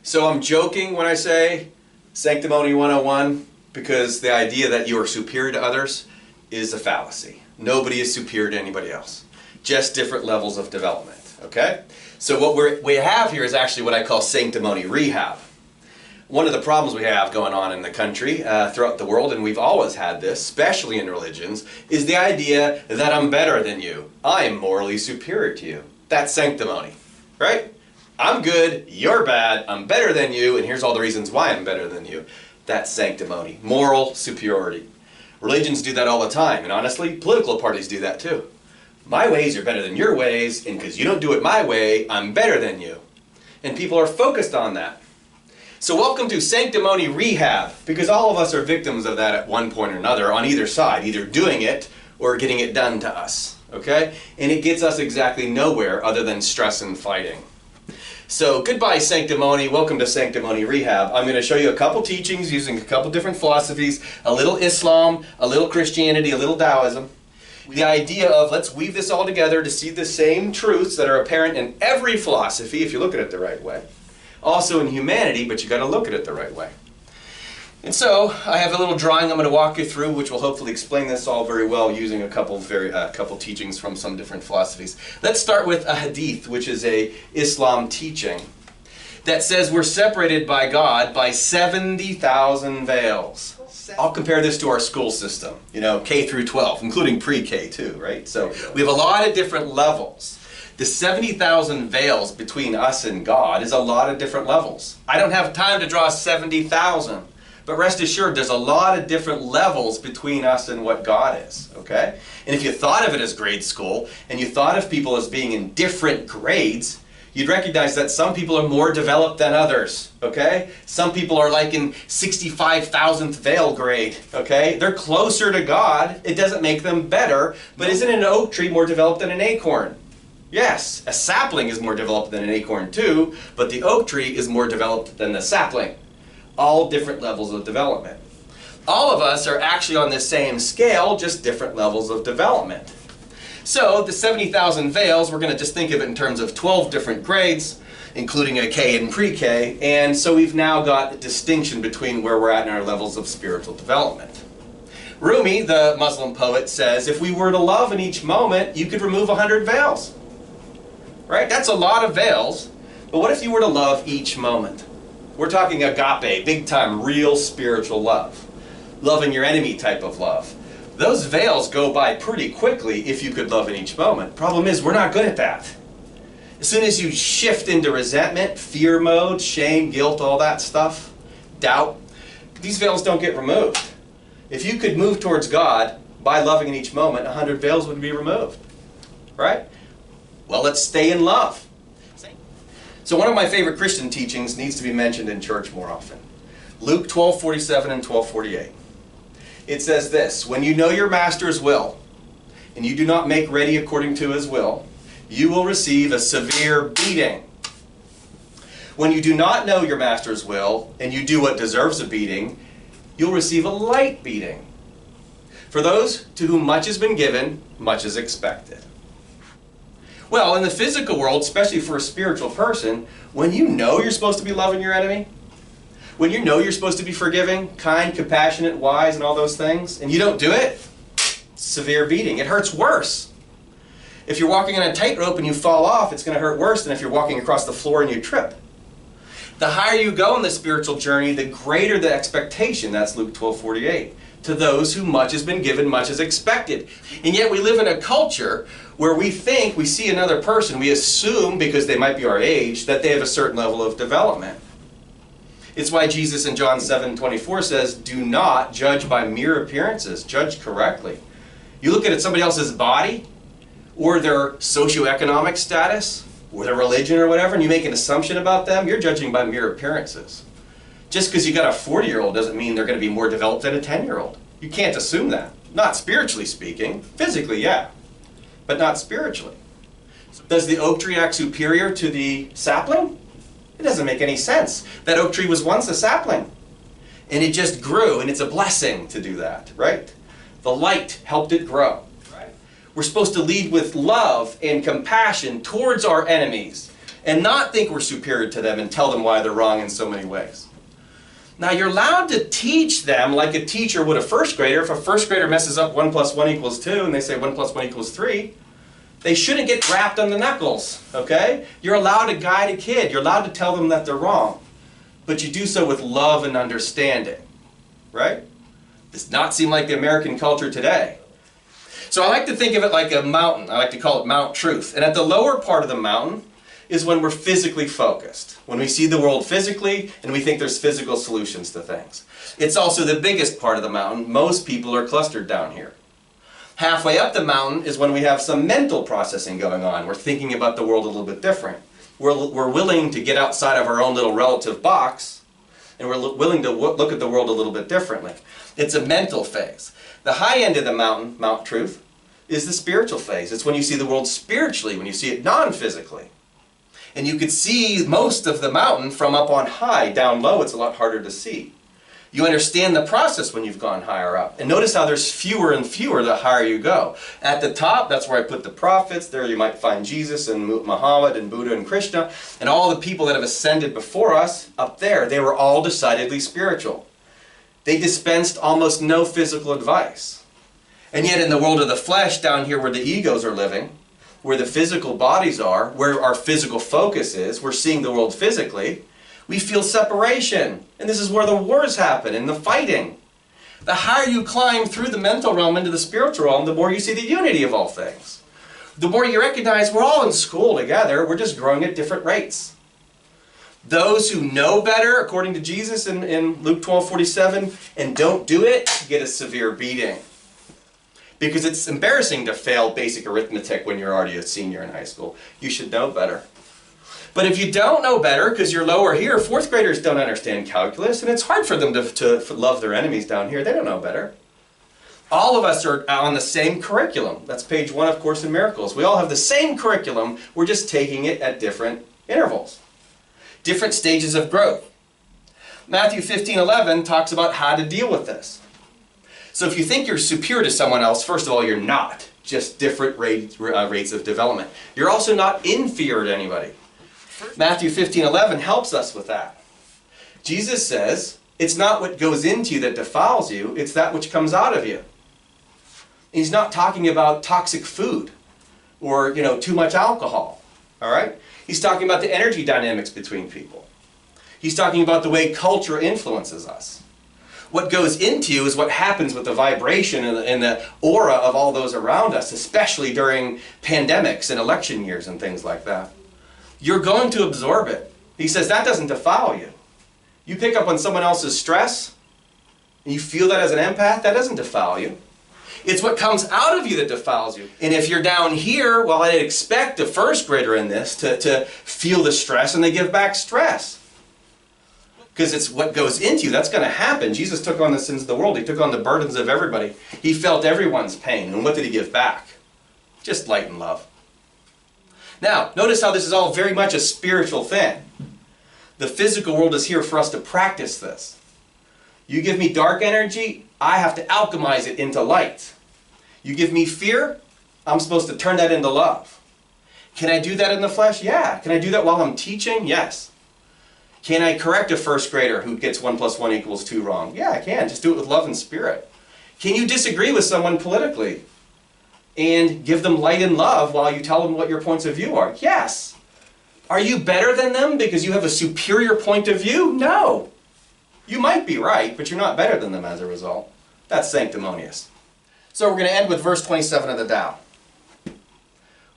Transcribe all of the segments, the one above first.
So I'm joking when I say Sanctimony 101 because the idea that you are superior to others is a fallacy. Nobody is superior to anybody else. Just different levels of development, okay? So what we have here is actually what I call Sanctimony rehab. One of the problems we have going on in the country, throughout the world, and we've always had this, especially in religions, is the idea that I'm better than you. I am morally superior to you. That's sanctimony, right? I'm good, you're bad, I'm better than you, and here's all the reasons why I'm better than you. That's sanctimony, moral superiority. Religions do that all the time, and honestly, political parties do that too. My ways are better than your ways, and because you don't do it my way, I'm better than you. And people are focused on that. So welcome to Sanctimony rehab, because all of us are victims of that at one point or another on either side, either doing it or getting it done to us, okay? And it gets us exactly nowhere other than stress and fighting. So goodbye Sanctimony, welcome to Sanctimony rehab. I'm going to show you a couple teachings using a couple different philosophies, a little Islam, a little Christianity, a little Taoism. The idea of let's weave this all together to see the same truths that are apparent in every philosophy if you look at it the right way. Also in humanity, but you got to look at it the right way. And so I have a little drawing I'm going to walk you through, which will hopefully explain this all very well using a couple teachings from some different philosophies. Let's start with a hadith, which is a Islam teaching that says we're separated by God by 70,000 veils. I'll compare this to our school system, you know, K through 12, including pre-K too, right? So we have a lot of different levels. The 70,000 veils between us and God is a lot of different levels. I don't have time to draw 70,000. But rest assured, there's a lot of different levels between us and what God is, okay? And if you thought of it as grade school, and you thought of people as being in different grades, you'd recognize that some people are more developed than others, okay? Some people are like in 65,000th veil grade, okay? They're closer to God. It doesn't make them better, but isn't an oak tree more developed than an acorn? Yes, a sapling is more developed than an acorn too, but the oak tree is more developed than the sapling. All different levels of development. All of us are actually on the same scale, just different levels of development. So the 70,000 veils, we're going to just think of it in terms of 12 different grades, including a K and pre-K, and so we've now got a distinction between where we're at in our levels of spiritual development. Rumi, the Muslim poet, says if we were to love in each moment, you could remove 100 veils. Right? That's a lot of veils, but what if you were to love each moment? We're talking agape, big time, real spiritual love. Loving your enemy type of love. Those veils go by pretty quickly if you could love in each moment. Problem is, we're not good at that. As soon as you shift into resentment, fear mode, shame, guilt, all that stuff, doubt, these veils don't get removed. If you could move towards God by loving in each moment, 100 veils would be removed. Right? Well, let's stay in love. So one of my favorite Christian teachings needs to be mentioned in church more often. Luke 12:47 and 12:48. It says this, when you know your master's will, and you do not make ready according to his will, you will receive a severe beating. When you do not know your master's will, and you do what deserves a beating, you'll receive a light beating. For those to whom much has been given, much is expected. Well, in the physical world, especially for a spiritual person, when you know you're supposed to be loving your enemy, when you know you're supposed to be forgiving, kind, compassionate, wise, and all those things, and you don't do it, severe beating. It hurts worse. If you're walking on a tightrope and you fall off, it's going to hurt worse than if you're walking across the floor and you trip. The higher you go in the spiritual journey, the greater the expectation. That's Luke 12:48. To those whom much has been given, much is expected. And yet we live in a culture where we think we see another person, we assume, because they might be our age, that they have a certain level of development. It's why Jesus in John 7:24 says, do not judge by mere appearances, judge correctly. You look at somebody else's body, or their socioeconomic status, or their religion or whatever, and you make an assumption about them, you're judging by mere appearances. Just because you got a 40-year-old doesn't mean they're going to be more developed than a 10-year-old. You can't assume that. Not spiritually speaking. Physically, yeah. But not spiritually. Does the oak tree act superior to the sapling? It doesn't make any sense. That oak tree was once a sapling. And it just grew, and it's a blessing to do that, right? The light helped it grow. Right? We're supposed to lead with love and compassion towards our enemies. and not think we're superior to them and tell them why they're wrong in so many ways. Now you're allowed to teach them like a teacher would a first grader. If a first grader messes up 1 + 1 = 2 and they say 1 + 1 = 3, they shouldn't get rapped on the knuckles, okay? You're allowed to guide a kid. You're allowed to tell them that they're wrong. But you do so with love and understanding, right? Does not seem like the American culture today. So I like to think of it like a mountain. I like to call it Mount Truth. And at the lower part of the mountain is when we're physically focused. When we see the world physically and we think there's physical solutions to things. It's also the biggest part of the mountain. Most people are clustered down here. Halfway up the mountain is when we have some mental processing going on. We're thinking about the world a little bit different. We're willing to get outside of our own little relative box, and we're willing to look at the world a little bit differently. It's a mental phase. The high end of the mountain, Mount Truth, is the spiritual phase. It's when you see the world spiritually, when you see it non-physically. And you could see most of the mountain from up on high. Down low, it's a lot harder to see. You understand the process when you've gone higher up. And notice how there's fewer and fewer the higher you go. At the top, that's where I put the prophets. There you might find Jesus and Muhammad and Buddha and Krishna. And all the people that have ascended before us up there, they were all decidedly spiritual. They dispensed almost no physical advice. And yet in the world of the flesh, down here where the egos are living, where the physical bodies are, where our physical focus is, we're seeing the world physically, we feel separation. And this is where the wars happen and the fighting. The higher you climb through the mental realm into the spiritual realm, the more you see the unity of all things. The more you recognize we're all in school together, we're just growing at different rates. Those who know better, according to Jesus in Luke 12:47, and don't do it, get a severe beating. Because it's embarrassing to fail basic arithmetic when you're already a senior in high school. You should know better. But if you don't know better, because you're lower here, fourth graders don't understand calculus, and it's hard for them to love their enemies down here. They don't know better. All of us are on the same curriculum. That's page 1 of Course in Miracles. We all have the same curriculum. We're just taking it at different intervals. Different stages of growth. Matthew 15:11 talks about how to deal with this. So if you think you're superior to someone else, first of all, you're not. Just different rates of development. You're also not inferior to anybody. Matthew 15:11 helps us with that. Jesus says, it's not what goes into you that defiles you, it's that which comes out of you. He's not talking about toxic food or, too much alcohol. All right? He's talking about the energy dynamics between people. He's talking about the way culture influences us. What goes into you is what happens with the vibration and the aura of all those around us, especially during pandemics and election years and things like that. You're going to absorb it. He says that doesn't defile you. You pick up on someone else's stress, and you feel that as an empath, that doesn't defile you. It's what comes out of you that defiles you. And if you're down here, well, I'd expect a first grader in this to feel the stress, and they give back stress. Because it's what goes into you. That's going to happen. Jesus took on the sins of the world. He took on the burdens of everybody. He felt everyone's pain. And what did he give back? Just light and love. Now, notice how this is all very much a spiritual thing. The physical world is here for us to practice this. You give me dark energy, I have to alchemize it into light. You give me fear, I'm supposed to turn that into love. Can I do that in the flesh? Yeah. Can I do that while I'm teaching? Yes. Can I correct a first grader who gets 1 + 1 = 2 wrong? Yeah, I can. Just do it with love and spirit. Can you disagree with someone politically and give them light and love while you tell them what your points of view are? Yes. Are you better than them because you have a superior point of view? No. You might be right, but you're not better than them as a result. That's sanctimonious. So we're going to end with verse 27 of the Tao.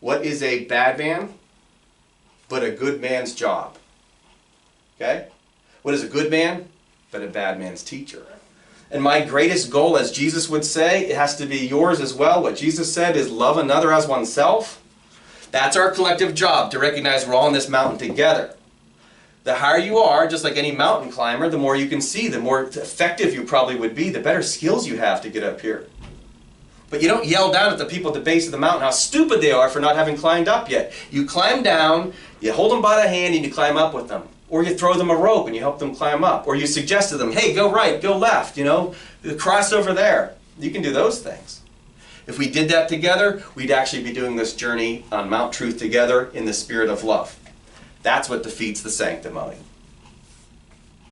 What is a bad man but a good man's job? Okay? What is a good man but a bad man's teacher? And my greatest goal, as Jesus would say, it has to be yours as well. What Jesus said is love another as oneself. That's our collective job, to recognize we're all on this mountain together. The higher you are, just like any mountain climber, the more you can see, the more effective you probably would be, the better skills you have to get up here. But you don't yell down at the people at the base of the mountain how stupid they are for not having climbed up yet. You climb down, you hold them by the hand and you climb up with them. Or you throw them a rope and you help them climb up. Or you suggest to them, hey, go right, go left, cross over there. You can do those things. If we did that together, we'd actually be doing this journey on Mount Truth together in the spirit of love. That's what defeats the sanctimony.